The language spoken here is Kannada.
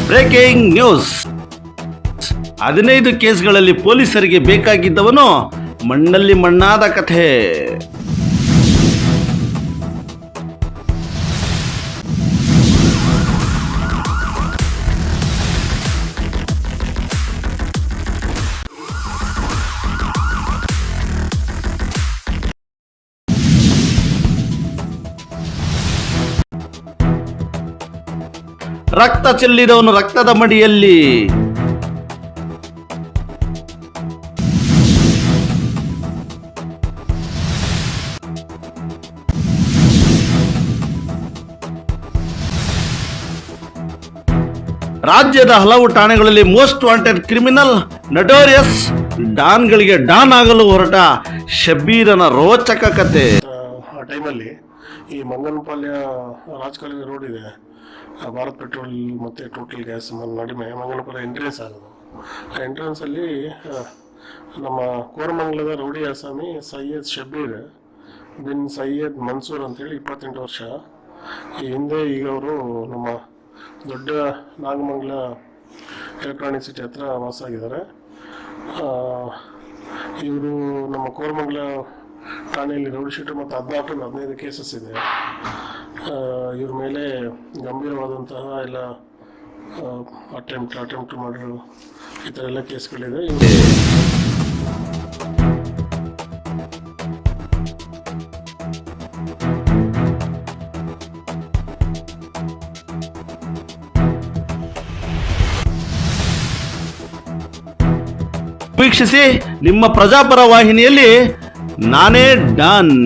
Breaking news. 15 ಕೇಸ್ಗಳಲ್ಲಿ ಪೊಲೀಸರಿಗೆ ಬೇಕಾಗಿದ್ದವನು ಮಣ್ಣಲ್ಲಿ ಮಣ್ಣಾದ ಕಥೆ. ರಕ್ತ ಚೆಲ್ಲಿದವನು ರಕ್ತದ ಮಡಿಯಲ್ಲಿ. ರಾಜ್ಯದ ಹಲವು ಠಾಣೆಗಳಲ್ಲಿ ಮೋಸ್ಟ್ ವಾಂಟೆಡ್ ಕ್ರಿಮಿನಲ್ ನಟೋರಿಯಸ್ ಡಾನ್ಗಳಿಗೆ ಡಾನ್ ಆಗಲು ಹೊರಟ ಶಬ್ಬೀರನ ರೋಚಕ ಕತೆ. ಆ ಟೈಮಲ್ಲಿ ಈ ಮಂಗನಪಾಳ್ಯ ರಾಜಕಾಲುವೆ ರೋಡ್ ಇದೆ, ಭಾರತ್ ಪೆಟ್ರೋಲ್ ಮತ್ತು ಟೋಟಲ್ ಗ್ಯಾಸ್ ನಡುವೆ ಮಂಗನಪಾಳ್ಯ ಎಂಟ್ರೆನ್ಸ್ ಆಗೋದು. ಆ ಎಂಟ್ರೆನ್ಸಲ್ಲಿ ನಮ್ಮ ಕೋರಮಂಗಲದ ರೌಡಿ ಆಸಾಮಿ ಸೈಯದ್ ಶಬ್ಬೀರ್ ಬಿನ್ ಸೈಯದ್ ಮನ್ಸೂರ್ ಅಂತೇಳಿ 28 ವರ್ಷ. ಈ ಹಿಂದೆ ಈಗ ಅವರು ನಮ್ಮ ದೊಡ್ಡ ನಾಗಮಂಗಲ ಎಲೆಕ್ಟ್ರಾನಿಕ್ ಸಿಟಿ ಹತ್ರ ವಾಸ ಆಗಿದ್ದಾರೆ. ಇವರು ನಮ್ಮ ಕೋರಮಂಗಲ ಠಾಣೆಯಲ್ಲಿ ರೌಡಿ ಶೀಟರ್ ಮತ್ತು 15 ಕೇಸಸ್ ಇದೆ. ಇವ್ರ ಮೇಲೆ ಗಂಭೀರವಾದಂತಹ ಎಲ್ಲ ಅಟೆಂಪ್ಟ್ ಮಾಡಿರೋ ಈ ಥರ ಎಲ್ಲ ಕೇಸ್ಗಳಿದೆ. ವೀಕ್ಷಿಸಿ ನಿಮ್ಮ ಪ್ರಜಾಪರ ವಾಹಿನಿಯಲ್ಲಿ. ನಾನೇ ಡಾನ್.